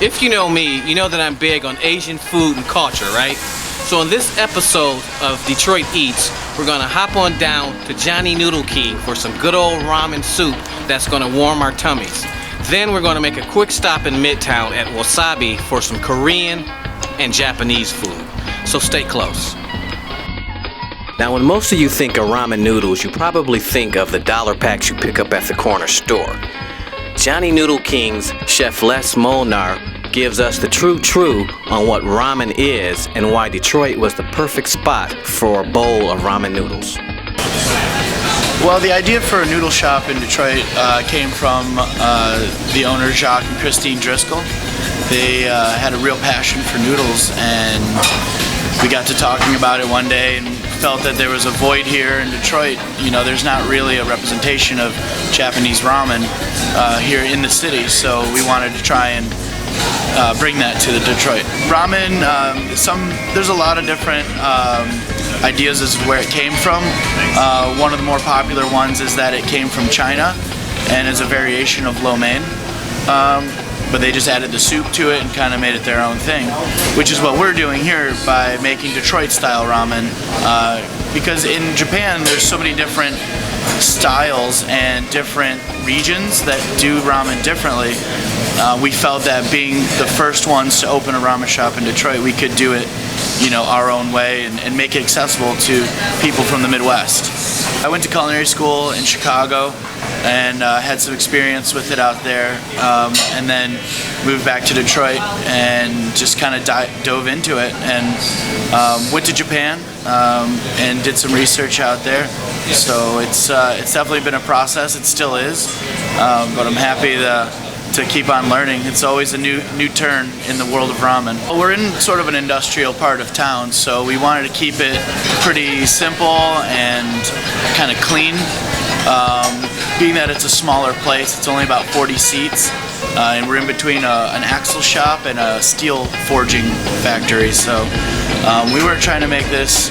If you know me, you know that I'm big on Asian food and culture, right? So in this episode of Detroit Eats, we're gonna hop on down to Johnny Noodle King for some good old ramen soup that's gonna warm our tummies. Then we're gonna make a quick stop in Midtown at Wasabi for some Korean and Japanese food. So stay close. Now, when most of you think of ramen noodles, you probably think of the dollar packs you pick up at the corner store. Johnny Noodle King's Chef Les Molnar gives us the true on what ramen is and why Detroit was the perfect spot for a bowl of ramen noodles. Well, the idea for a noodle shop in Detroit came from the owner, Jacques and Christine Driscoll. They had a real passion for noodles, and we got to talking about it one day and felt that there was a void here in Detroit. You know, there's not really a representation of Japanese ramen here in the city, so we wanted to try and bring that to the Detroit. Ramen, there's a lot of different ideas as to where it came from. One of the more popular ones is that it came from China and is a variation of lo mein. But they just added the soup to it and kind of made it their own thing, which is what we're doing here by making Detroit-style ramen. Because in Japan, there's so many different styles and different regions that do ramen differently. We felt that being the first ones to open a ramen shop in Detroit, we could do it, you know, our own way and make it accessible to people from the Midwest. I went to culinary school in Chicago and had some experience with it out there, and then moved back to Detroit and just kind of dove into it, and went to Japan and did some research out there. So it's definitely been a process. It still is, but I'm happy to keep on learning. It's always a new turn in the world of ramen. We're in sort of an industrial part of town, so we wanted to keep it pretty simple and kind of clean. Being that it's a smaller place, it's only about 40 seats, and we're in between an axle shop and a steel forging factory. So we weren't trying to make this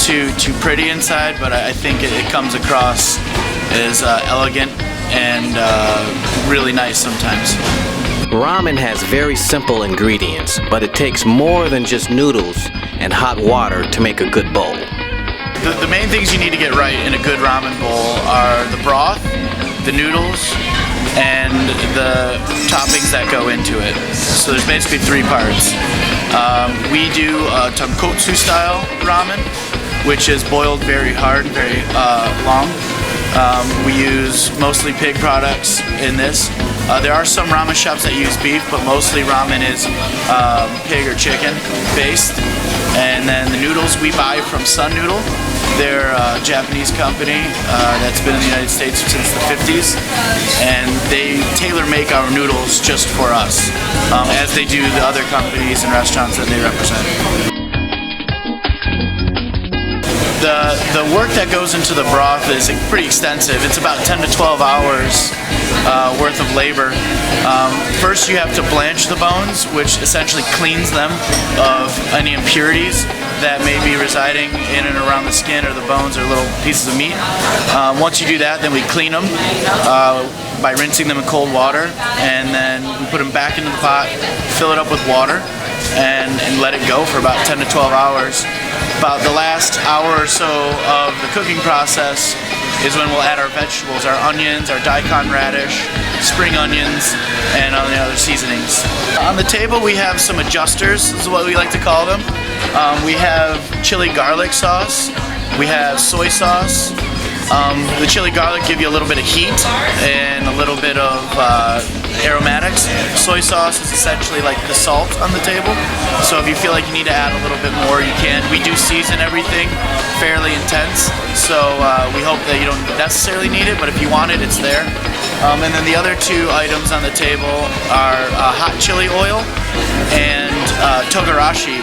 too pretty inside, but I think it comes across as elegant and really nice sometimes. Ramen has very simple ingredients, but it takes more than just noodles and hot water to make a good bowl. The main things you need to get right in a good ramen bowl are the broth, the noodles, and the toppings that go into it. So there's basically three parts. We do a tonkotsu style ramen, which is boiled very hard, very long. We use mostly pig products in this. There are some ramen shops that use beef, but mostly ramen is pig or chicken based. And then the noodles we buy from Sun Noodle. They're a Japanese company that's been in the United States since the 50s, and they tailor make our noodles just for us, as they do the other companies and restaurants that they represent. The work that goes into the broth is pretty extensive. It's about 10 to 12 hours worth of labor. First you have to blanch the bones, which essentially cleans them of any impurities that may be residing in and around the skin or the bones or little pieces of meat. Once you do that, then we clean them by rinsing them in cold water, and then we put them back into the pot, fill it up with water, and let it go for about 10 to 12 hours. About the last hour or so of the cooking process is when we'll add our vegetables, our onions, our daikon radish, spring onions, and all the other seasonings. On the table we have some adjusters, this is what we like to call them. We have chili garlic sauce, we have soy sauce. The chili garlic give you a little bit of heat and a little bit of aromatics. Soy sauce is essentially like the salt on the table, so if you feel like you need to add a little bit more, you can. We do season everything fairly intense, so we hope that you don't necessarily need it, but if you want it, it's there. And then the other two items on the table are hot chili oil and Togarashi,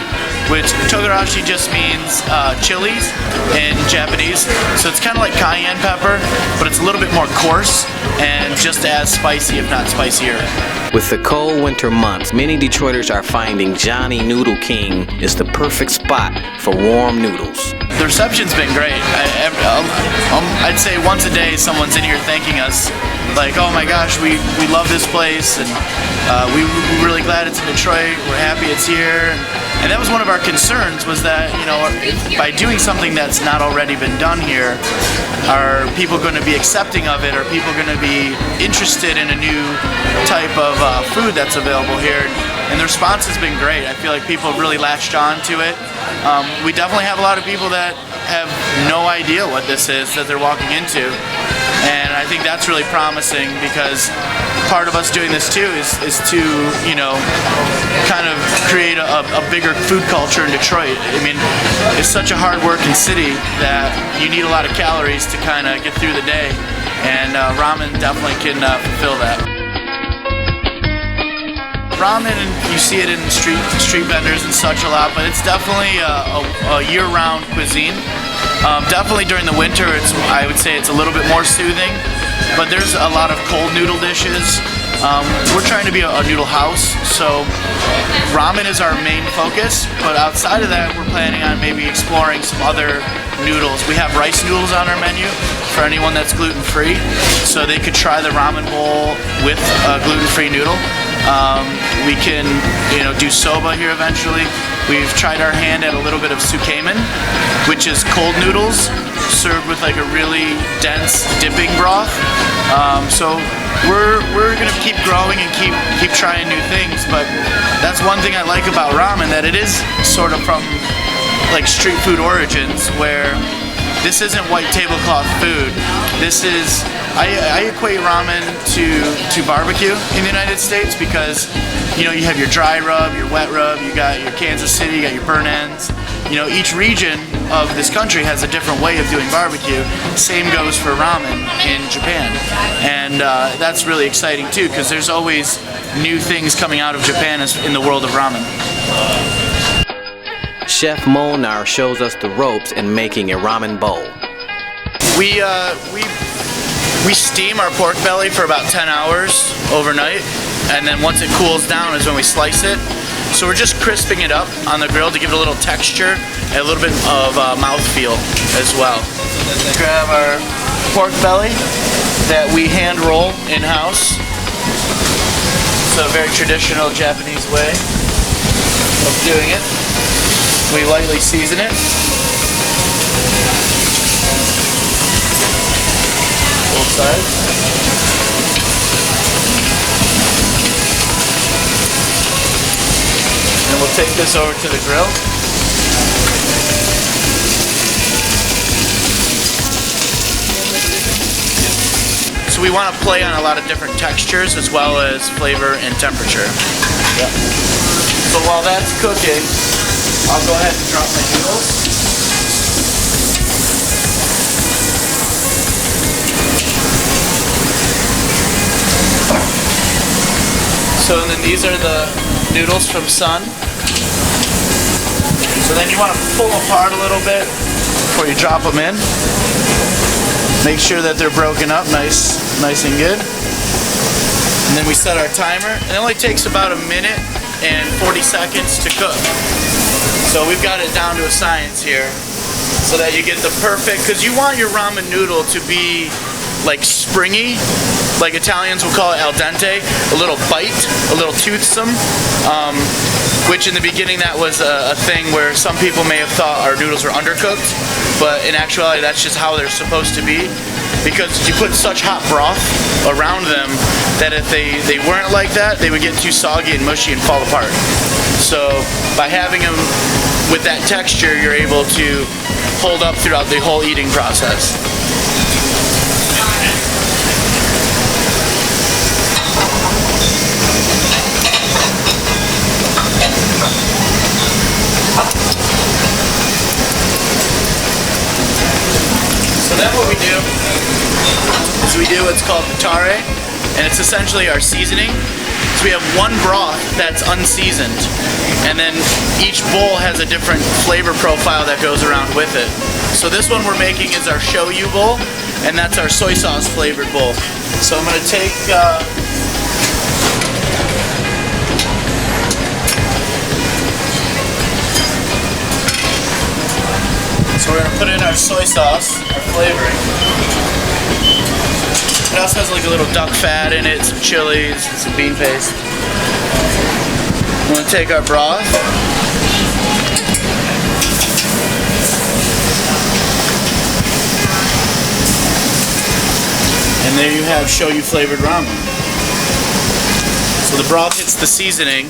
which Togarashi just means chilies in Japanese. So it's kind of like cayenne pepper, but it's a little bit more coarse and just as spicy, if not spicier. With the cold winter months, many Detroiters are finding Johnny Noodle King is the perfect spot for warm noodles. The the reception's been great. I'd say once a day someone's in here thanking us, like, oh my gosh, we love this place, and we're really glad it's in Detroit. We're happy it's here. And that was one of our concerns, was that, you know, by doing something that's not already been done here, are people going to be accepting of it? Are people going to be interested in a new type of food that's available here? And the response has been great. I feel like people have really latched on to it. We definitely have a lot of people that have no idea what this is that they're walking into. And I think that's really promising, because part of us doing this too is to, you know, kind of create a bigger food culture in Detroit. I mean, it's such a hard-working city that you need a lot of calories to kind of get through the day, and ramen definitely can fulfill that. Ramen, you see it in street vendors and such a lot, but it's definitely a year-round cuisine. Definitely during the winter, I would say it's a little bit more soothing, but there's a lot of cold noodle dishes. We're trying to be a noodle house, so ramen is our main focus, but outside of that, we're planning on maybe exploring some other noodles. We have rice noodles on our menu for anyone that's gluten-free, so they could try the ramen bowl with a gluten-free noodle. We can, you know, do soba here eventually. We've tried our hand at a little bit of sukemen, which is cold noodles served with like a really dense dipping broth. So we're gonna keep growing and keep trying new things. But that's one thing I like about ramen, that it is sort of from like street food origins, where this isn't white tablecloth food. This is, I equate ramen to barbecue in the United States, because, you know, you have your dry rub, your wet rub, you got your Kansas City, you got your burn ends. You know, each region of this country has a different way of doing barbecue. Same goes for ramen in Japan. And that's really exciting too, because there's always new things coming out of Japan in the world of ramen. Chef Molnar shows us the ropes in making a ramen bowl. We steam our pork belly for about 10 hours overnight, and then once it cools down is when we slice it. So we're just crisping it up on the grill to give it a little texture and a little bit of mouthfeel as well. Grab our pork belly that we hand roll in-house. It's a very traditional Japanese way of doing it. We lightly season it. Both sides. And we'll take this over to the grill. So we want to play on a lot of different textures as well as flavor and temperature. Yep. So while that's cooking, I'll go ahead and drop my noodles. So then these are the noodles from Sun. So then you want to pull them apart a little bit before you drop them in. Make sure that they're broken up nice and good. And then we set our timer. And it only takes about a minute and 40 seconds to cook. So we've got it down to a science here, so that you get the perfect, because you want your ramen noodle to be like springy, like Italians will call it al dente, a little bite, a little toothsome, which in the beginning that was a thing where some people may have thought our noodles were undercooked, but in actuality that's just how they're supposed to be, because you put such hot broth around them that if they weren't like that, they would get too soggy and mushy and fall apart. So by having them with that texture, you're able to hold up throughout the whole eating process. So then what we do is we do what's called tare, and it's essentially our seasoning. So we have one broth that's unseasoned, and then each bowl has a different flavor profile that goes around with it. So this one we're making is our shoyu bowl, and that's our soy sauce flavored bowl. So I'm going to take so we're gonna put in our soy sauce, our flavoring. It also has like a little duck fat in it, some chilies, and some bean paste. We're gonna take our broth. And there you have shoyu flavored ramen. So the broth hits the seasoning.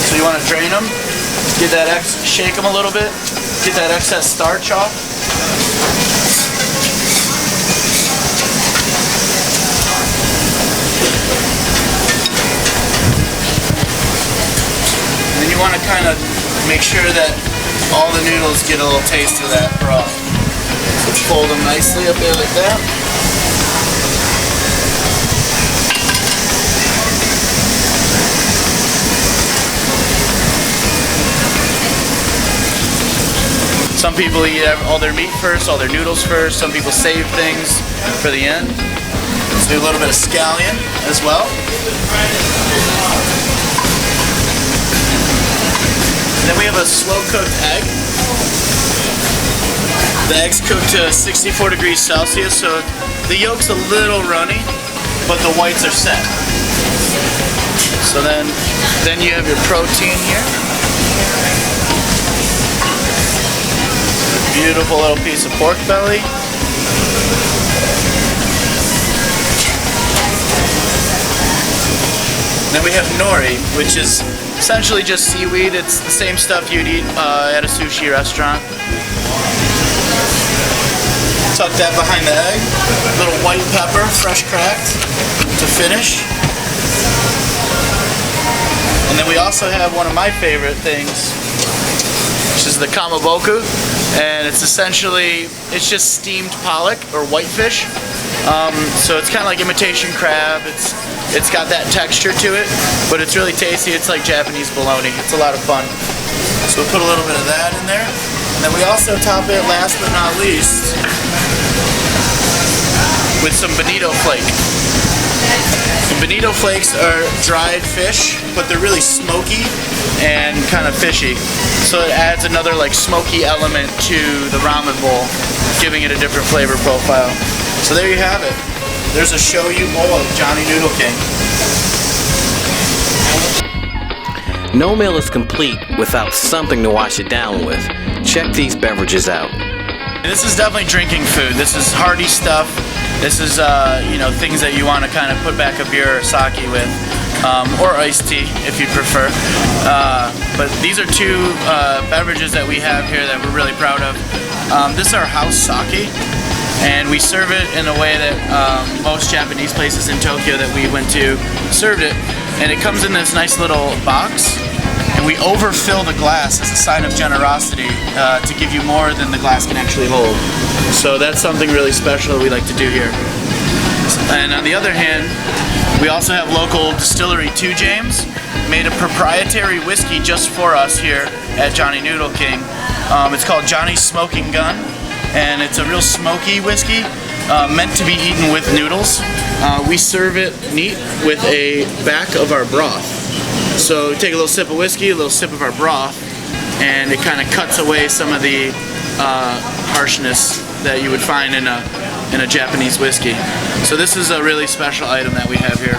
So you want to drain them, get that shake them a little bit, get that excess starch off. And then you want to kind of make sure that all the noodles get a little taste of that broth. So fold them nicely up there like that. Some people eat all their meat first, all their noodles first. Some people save things for the end. Let's do a little bit of scallion as well. And then we have a slow-cooked egg. The egg's cooked to 64 degrees Celsius, so the yolk's a little runny, but the whites are set. So then you have your protein here. Beautiful little piece of pork belly. Then we have nori, which is essentially just seaweed. It's the same stuff you'd eat at a sushi restaurant. Tuck that behind the egg. Little white pepper, fresh cracked, to finish. And then we also have one of my favorite things, which is the Kamaboko. And it's essentially, it's just steamed pollock or whitefish. So it's kind of like imitation crab. It's got that texture to it, but it's really tasty. It's like Japanese bologna. It's a lot of fun. So we'll put a little bit of that in there. And then we also top it, last but not least, with some bonito flake. The bonito flakes are dried fish, but they're really smoky and kind of fishy. So it adds another like smoky element to the ramen bowl, giving it a different flavor profile. So there you have it. There's a shoyu bowl of Johnny Noodle King. No meal is complete without something to wash it down with. Check these beverages out. This is definitely drinking food. This is hearty stuff. This is things that you want to kind of put back a beer or sake with, or iced tea if you prefer. But these are two beverages that we have here that we're really proud of. This is our house sake, and we serve it in a way that most Japanese places in Tokyo that we went to served it. And it comes in this nice little box, and we overfill the glass as a sign of generosity to give you more than the glass can actually hold. So that's something really special we like to do here. And on the other hand, we also have local distillery 2 James, made a proprietary whiskey just for us here at Johnny Noodle King. It's called Johnny's Smoking Gun, and it's a real smoky whiskey meant to be eaten with noodles. We serve it neat with a back of our broth. So take a little sip of whiskey, a little sip of our broth, and it kind of cuts away some of the harshness that you would find in a Japanese whiskey. So this is a really special item that we have here.